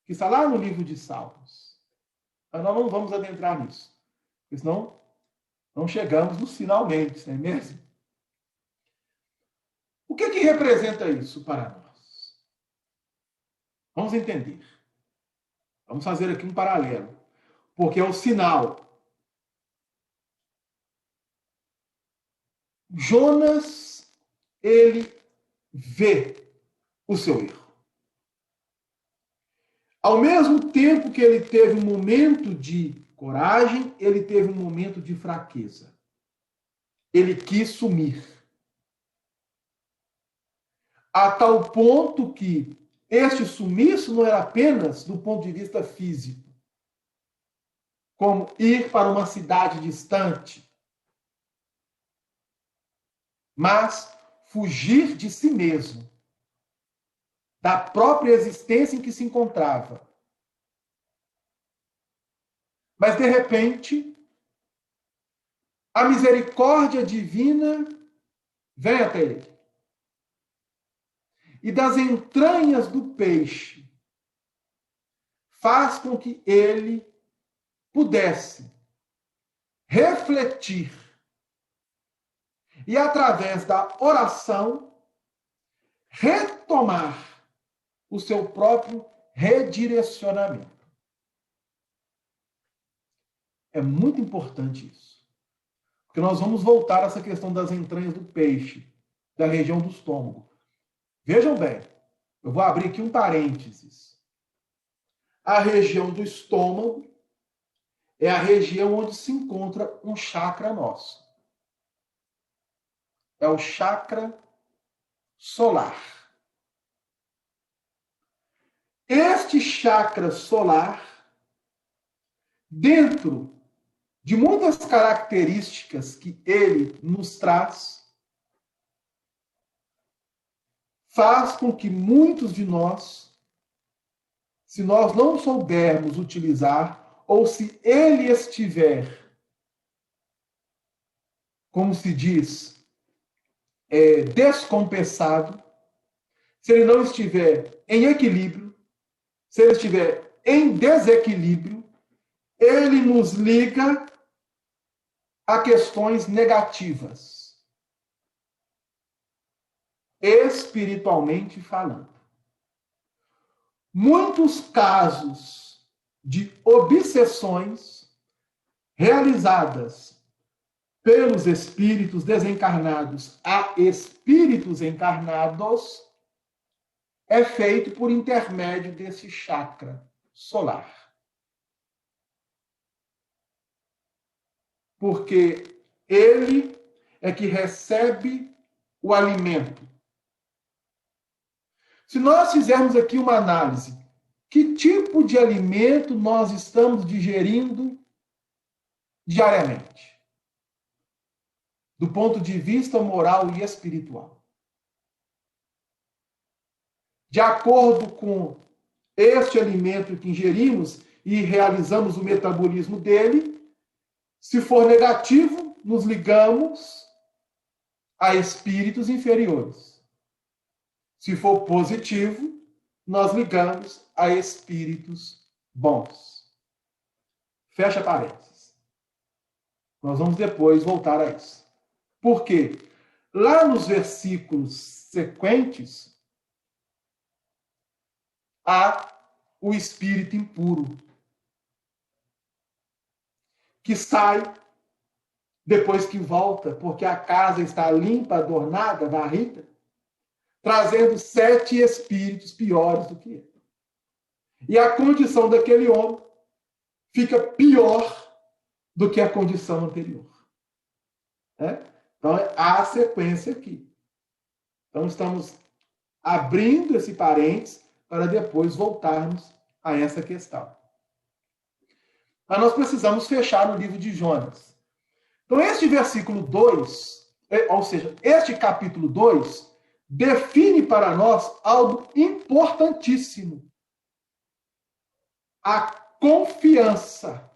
que está lá no livro de Salmos. Mas nós não vamos adentrar nisso, porque senão não chegamos nos finalmente, não é mesmo? O que representa isso para nós? Vamos entender. Vamos fazer aqui um paralelo, porque é o sinal. Jonas, ele vê o seu erro. Ao mesmo tempo que ele teve um momento de coragem, ele teve um momento de fraqueza. Ele quis sumir. A tal ponto que este sumiço não era apenas do ponto de vista físico, como ir para uma cidade distante, mas fugir de si mesmo, da própria existência em que se encontrava. Mas, de repente, a misericórdia divina vem até ele. E das entranhas do peixe faz com que ele pudesse refletir e, através da oração, retomar o seu próprio redirecionamento. É muito importante isso. Porque nós vamos voltar a essa questão das entranhas do peixe, da região do estômago. Vejam bem, eu vou abrir aqui um parênteses. A região do estômago é a região onde se encontra um chakra nosso. É o chakra solar. Este chakra solar, dentro de muitas características que ele nos traz, faz com que muitos de nós, se nós não soubermos utilizar, ou se ele estiver, como se diz, descompensado, se ele não estiver em equilíbrio, se ele estiver em desequilíbrio, ele nos liga a questões negativas, espiritualmente falando. Muitos casos de obsessões realizadas pelos espíritos desencarnados a espíritos encarnados é feito por intermédio desse chakra solar. Porque ele é que recebe o alimento. Se nós fizermos aqui uma análise, que tipo de alimento nós estamos digerindo diariamente? Do ponto de vista moral e espiritual. De acordo com este alimento que ingerimos e realizamos o metabolismo dele, se for negativo, nos ligamos a espíritos inferiores. Se for positivo, nós ligamos a espíritos bons. Fecha parênteses. Nós vamos depois voltar a isso. Por quê? Lá nos versículos sequentes, há o espírito impuro, que sai depois que volta, porque a casa está limpa, adornada, varrida, trazendo 7 espíritos piores do que ele. E a condição daquele homem fica pior do que a condição anterior. Então, há a sequência aqui. Então, estamos abrindo esse parênteses para depois voltarmos a essa questão. Mas nós precisamos fechar o livro de Jonas. Então, este versículo 2, ou seja, este capítulo 2, define para nós algo importantíssimo. A confiança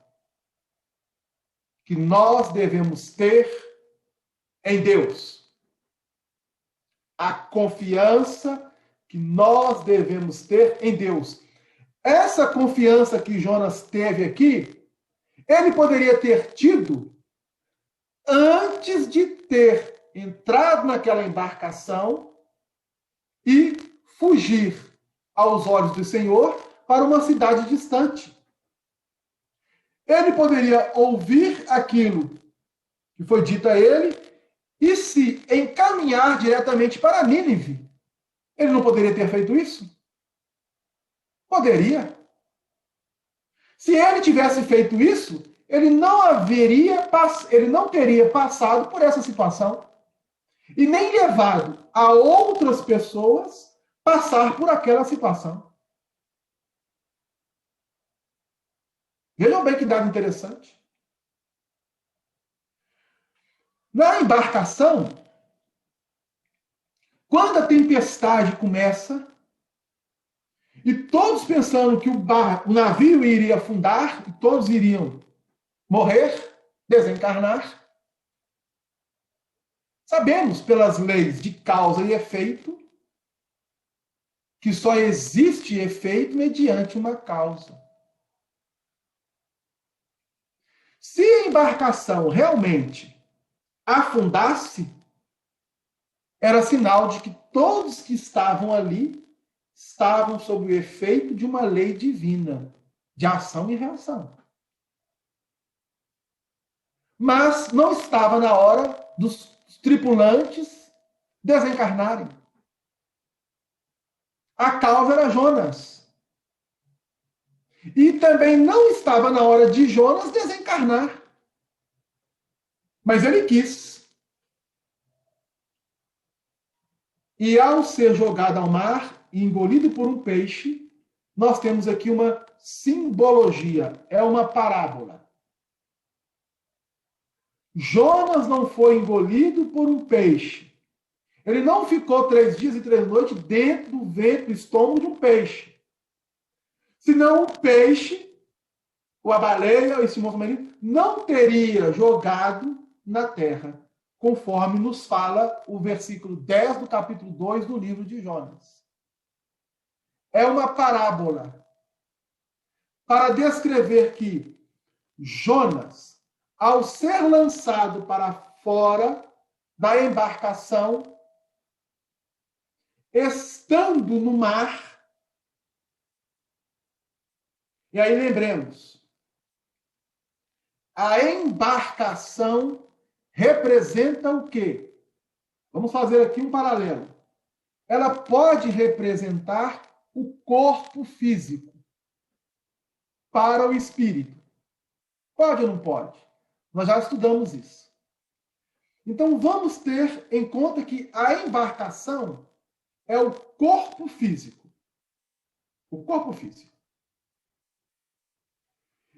que nós devemos ter em Deus. A confiança que nós devemos ter em Deus. Essa confiança que Jonas teve aqui, ele poderia ter tido antes de ter entrado naquela embarcação e fugir aos olhos do Senhor para uma cidade distante. Ele poderia ouvir aquilo que foi dito a ele e se encaminhar diretamente para Nínive. Ele não poderia ter feito isso? Poderia. Se ele tivesse feito isso, ele não teria passado por essa situação e nem levado a outras pessoas passar por aquela situação. Vejam bem que dado interessante. Na embarcação, quando a tempestade começa, e todos pensando que o navio iria afundar, e todos iriam morrer, desencarnar, sabemos pelas leis de causa e efeito que só existe efeito mediante uma causa. Se a embarcação realmente afundasse, era sinal de que todos que estavam ali estavam sob o efeito de uma lei divina, de ação e reação. Mas não estava na hora dos tripulantes desencarnarem. A causa era Jonas. E também não estava na hora de Jonas desencarnar. Mas ele quis. E ao ser jogado ao mar e engolido por um peixe, nós temos aqui uma simbologia, é uma parábola. Jonas não foi engolido por um peixe. Ele não ficou 3 dias e 3 noites dentro do ventre, do estômago de um peixe. Senão o peixe, ou a baleia, esse monstro marinho, não teria jogado na terra, conforme nos fala o versículo 10 do capítulo 2 do livro de Jonas. É uma parábola para descrever que Jonas, ao ser lançado para fora da embarcação, estando no mar, e aí lembremos, a embarcação representa o quê? Vamos fazer aqui um paralelo. Ela pode representar o corpo físico para o espírito. Pode ou não pode? Nós já estudamos isso. Então vamos ter em conta que a embarcação é o corpo físico. O corpo físico.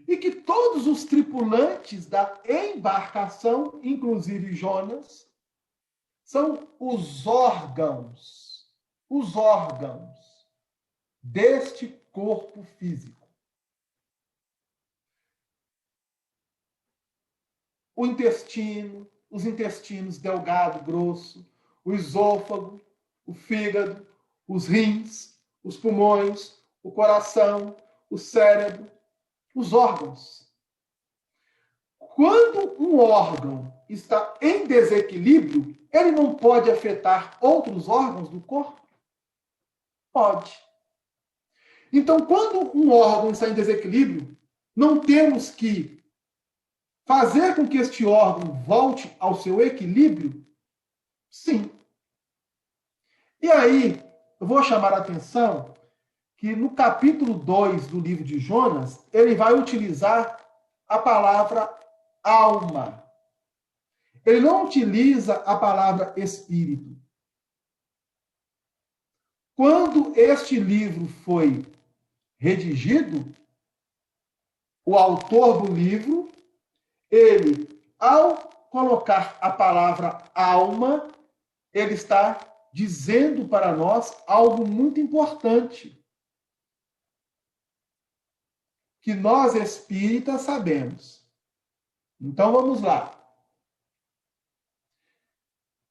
E que todos os tripulantes da embarcação, inclusive Jonas, são os órgãos deste corpo físico. O intestino, os intestinos delgado, grosso, o esôfago, o fígado, os rins, os pulmões, o coração, o cérebro, os órgãos. Quando um órgão está em desequilíbrio, ele não pode afetar outros órgãos do corpo? Pode. Então, quando um órgão está em desequilíbrio, não temos que fazer com que este órgão volte ao seu equilíbrio? Sim. E aí, eu vou chamar a atenção que no capítulo 2 do livro de Jonas, ele vai utilizar a palavra alma. Ele não utiliza a palavra espírito. Quando este livro foi redigido, o autor do livro, ele, ao colocar a palavra alma, ele está dizendo para nós algo muito importante, que nós espíritas sabemos. Então vamos lá.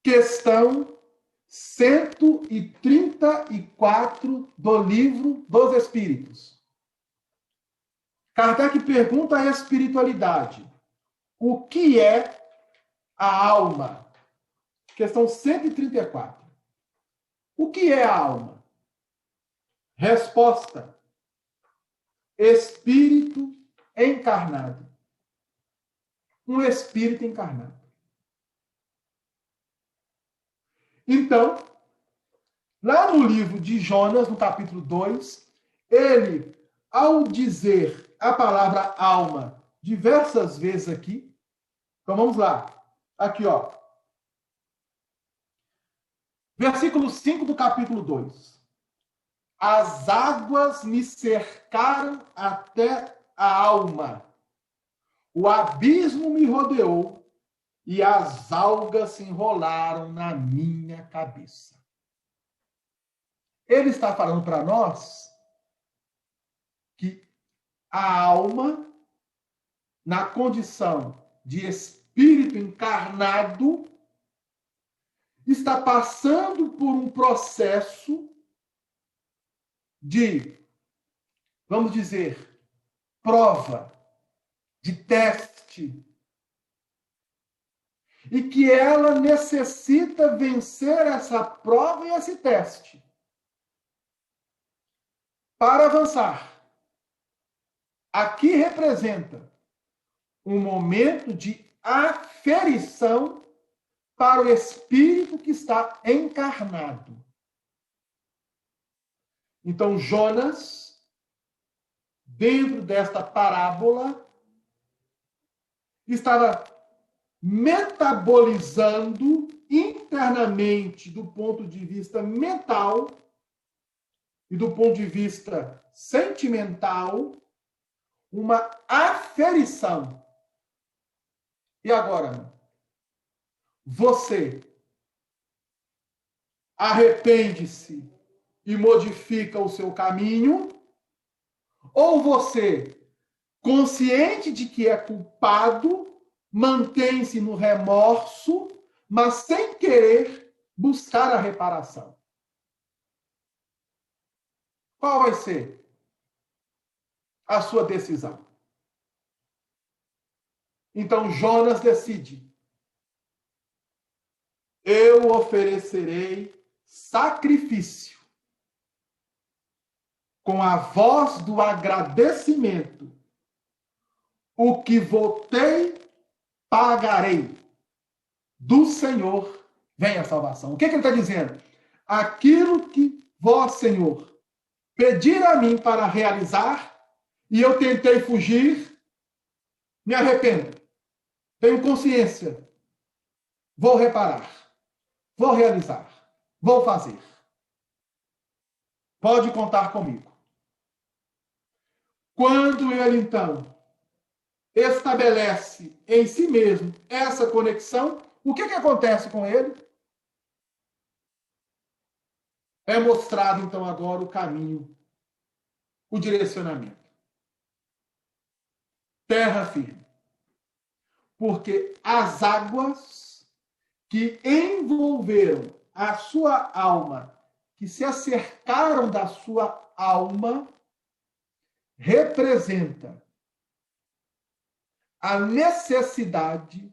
Questão 134 do Livro dos Espíritos. Kardec pergunta à espiritualidade: o que é a alma? Questão 134. O que é a alma? Resposta: espírito encarnado. Um espírito encarnado. Então, lá no livro de Jonas, no capítulo 2, ele, ao dizer a palavra alma diversas vezes aqui, então vamos lá. Aqui, ó. Versículo 5 do capítulo 2. As águas me cercaram até a alma. O abismo me rodeou e as algas se enrolaram na minha cabeça. Ele está falando para nós que a alma, na condição de espírito encarnado, está passando por um processo de, vamos dizer, prova, de teste, e que ela necessita vencer essa prova e esse teste para avançar. Aqui representa um momento de aferição para o espírito que está encarnado. Então, Jonas, dentro desta parábola, estava metabolizando internamente, do ponto de vista mental e do ponto de vista sentimental, uma aferição. E agora, você arrepende-se e modifica o seu caminho, ou você, consciente de que é culpado, mantém-se no remorso, mas sem querer buscar a reparação. Qual vai ser a sua decisão? Então Jonas decide: eu oferecerei sacrifício com a voz do agradecimento. O que votei, pagarei. Do Senhor vem a salvação. O que ele está dizendo? Aquilo que vós, Senhor, pedir a mim para realizar, e eu tentei fugir, me arrependo. Tenho consciência. Vou reparar. Vou realizar. Vou fazer. Pode contar comigo. Quando ele, então, estabelece em si mesmo essa conexão, o que acontece com ele? É mostrado, então, agora o caminho, o direcionamento. Terra firme. Porque as águas que envolveram a sua alma, que se acercaram da sua alma, representa a necessidade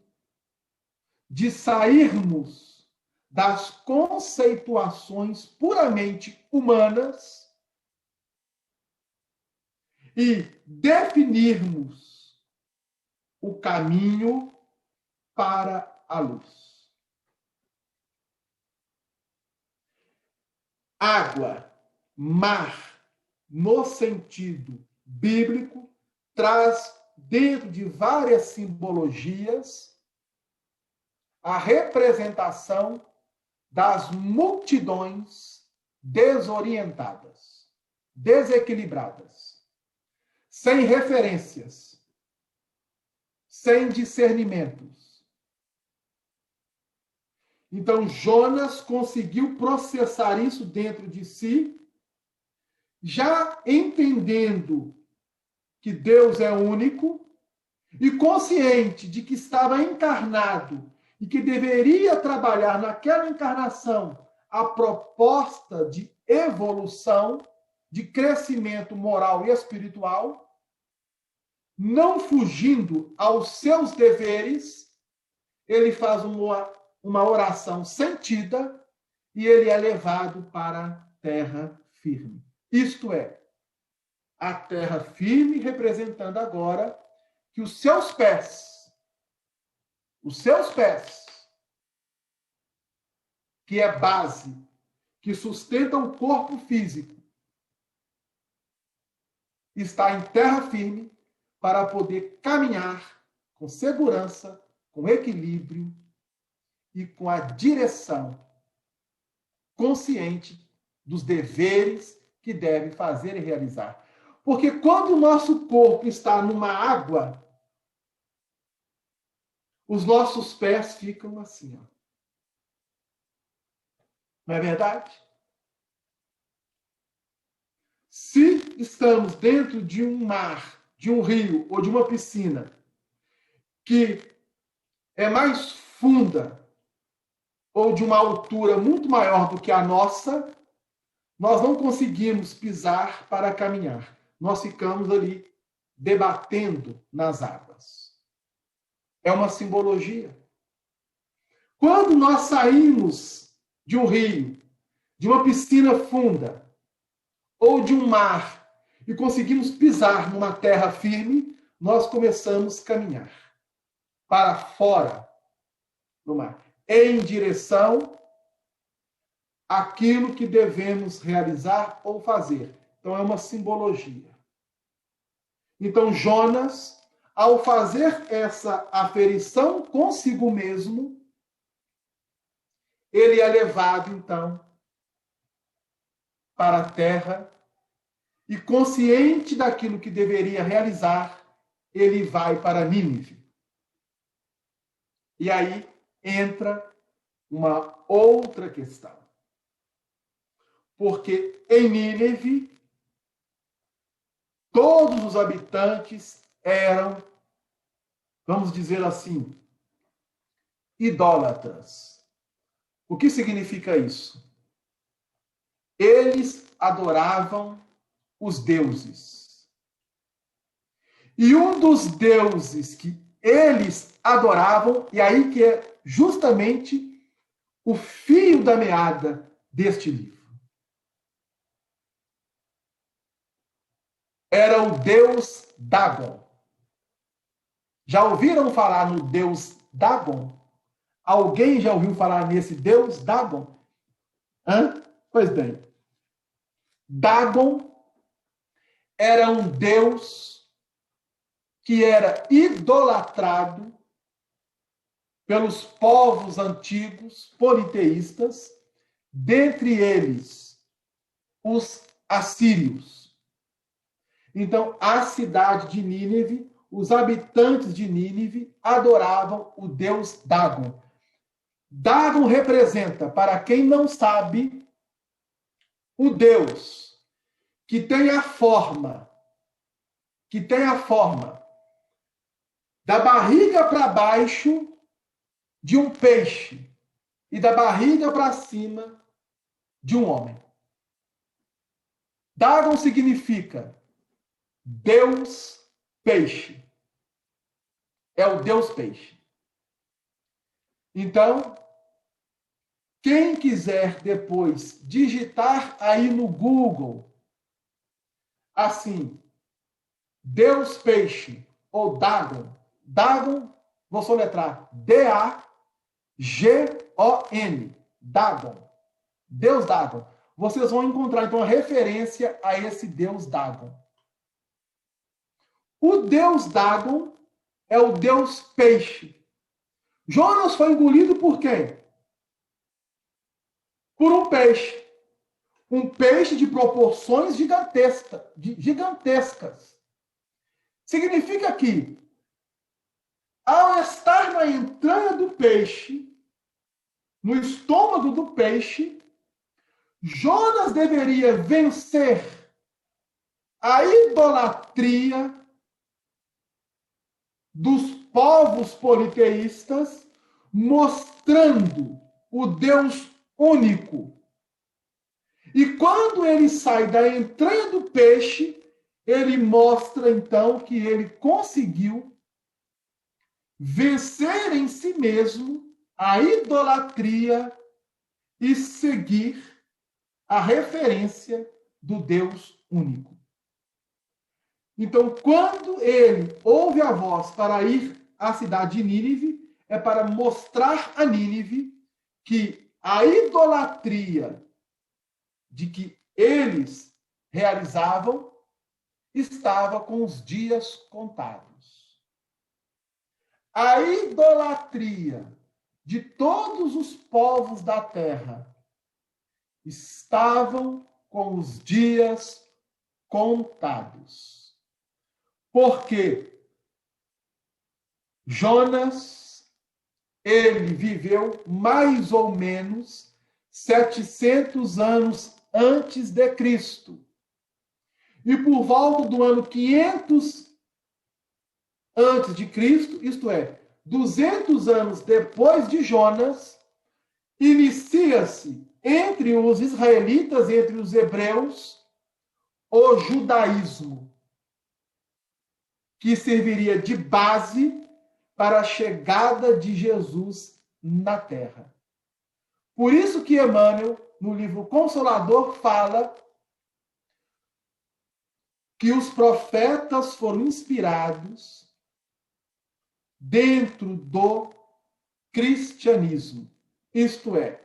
de sairmos das conceituações puramente humanas e definirmos o caminho para a luz. Água, mar, no sentido bíblico, traz dentro de várias simbologias a representação das multidões desorientadas, desequilibradas, sem referências, sem discernimentos. Então Jonas conseguiu processar isso dentro de si, já entendendo que Deus é único e consciente de que estava encarnado e que deveria trabalhar naquela encarnação a proposta de evolução, de crescimento moral e espiritual, não fugindo aos seus deveres, ele faz uma oração sentida e ele é levado para a terra firme. Isto é, a terra firme representando agora que os seus pés, que é base, que sustenta o corpo físico, está em terra firme para poder caminhar com segurança, com equilíbrio e com a direção consciente dos deveres que deve fazer e realizar. Porque quando o nosso corpo está numa água, os nossos pés ficam assim, ó. Não é verdade? Se estamos dentro de um mar, de um rio ou de uma piscina que é mais funda ou de uma altura muito maior do que a nossa, nós não conseguimos pisar para caminhar. Nós ficamos ali debatendo nas águas. É uma simbologia. Quando nós saímos de um rio, de uma piscina funda ou de um mar e conseguimos pisar numa terra firme, nós começamos a caminhar para fora do mar, em direção àquilo que devemos realizar ou fazer. Então é uma simbologia. Então Jonas, ao fazer essa aferição consigo mesmo, ele é levado então para a terra e, consciente daquilo que deveria realizar, ele vai para Nínive. E aí entra uma outra questão. porque em Nínive todos os habitantes eram, vamos dizer assim, idólatras. O que significa isso? Eles adoravam os deuses. E um dos deuses que eles adoravam, e aí que é justamente o fio da meada deste livro. Era o deus Dagon. Já ouviram falar no deus Dagon? Alguém já ouviu falar nesse deus Dagon? Hã? Pois bem. Dagon era um deus que era idolatrado pelos povos antigos politeístas, dentre eles os assírios. Então, a cidade de Nínive, os habitantes de Nínive adoravam o deus Dagon. Dagon representa, para quem não sabe, o deus que tem a forma da barriga para baixo de um peixe e da barriga para cima de um homem. Dagon significa Deus peixe. É o Deus peixe. Então, quem quiser depois digitar aí no Google, assim, Deus peixe ou Dagon, Dagon, vou soletrar, D-A-G-O-N, Dagon, Deus Dagon. Vocês vão encontrar, então, a referência a esse Deus Dagon. O Deus Dagon é o Deus peixe. Jonas foi engolido por quem? Por um peixe. Um peixe de proporções gigantescas. Significa que, ao estar na entranha do peixe, no estômago do peixe, Jonas deveria vencer a idolatria dos povos politeístas, mostrando o Deus único. E quando ele sai da entranha do peixe, ele mostra então que ele conseguiu vencer em si mesmo a idolatria e seguir a referência do Deus único. Então, quando ele ouve a voz para ir à cidade de Nínive, é para mostrar a Nínive que a idolatria de que eles realizavam estava com os dias contados. A idolatria de todos os povos da terra estavam com os dias contados. Porque Jonas, ele viveu mais ou menos 700 anos antes de Cristo. E por volta do ano 500 antes de Cristo, isto é, 200 anos depois de Jonas, inicia-se entre os israelitas, entre os hebreus, o judaísmo, que serviria de base para a chegada de Jesus na Terra. Por isso que Emmanuel, no livro Consolador, fala que os profetas foram inspirados dentro do cristianismo. Isto é,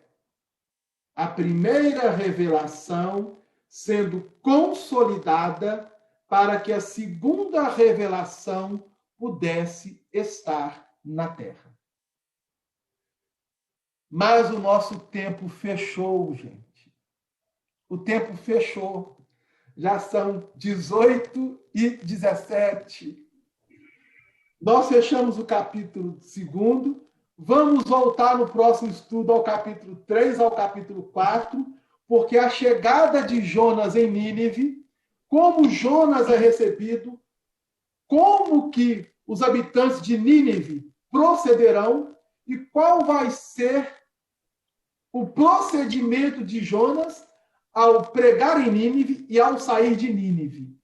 a primeira revelação sendo consolidada para que a segunda revelação pudesse estar na Terra. Mas o nosso tempo fechou, gente. O tempo fechou. Já são 18h17. Nós fechamos o capítulo 2. Vamos voltar no próximo estudo ao capítulo 3, ao capítulo 4, porque a chegada de Jonas em Nínive, como Jonas é recebido, como que os habitantes de Nínive procederão e qual vai ser o procedimento de Jonas ao pregar em Nínive e ao sair de Nínive.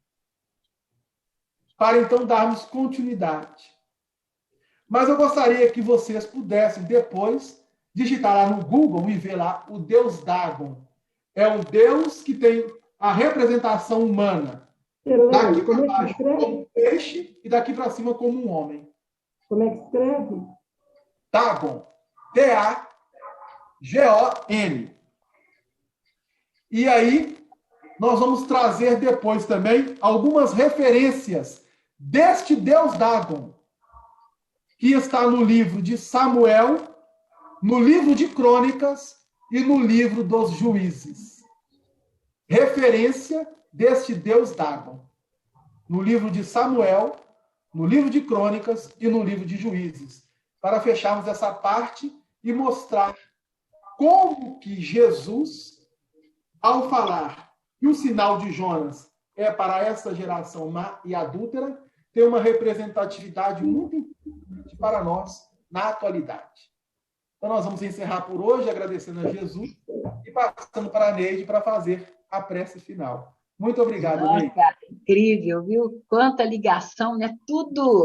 Para então darmos continuidade. Mas eu gostaria que vocês pudessem depois digitar lá no Google e ver lá o deus Dagon. É um deus que tem a representação humana. Daqui para baixo como um peixe e daqui para cima como um homem. Como é que escreve? Dagon. D-A-G-O-N. E aí, nós vamos trazer depois também algumas referências deste deus Dagon, que está no livro de Samuel, no livro de Crônicas e no livro dos Juízes. Referência deste deus Dagon, no livro de Samuel, no livro de Crônicas e no livro de Juízes, para fecharmos essa parte e mostrar como que Jesus, ao falar que o sinal de Jonas é para essa geração má e adúltera, tem uma representatividade muito importante para nós na atualidade. Então, nós vamos encerrar por hoje, agradecendo a Jesus e passando para a Neide para fazer a prece final. Muito obrigado, Neide. Nossa, incrível, viu? Quanta ligação, né? Tudo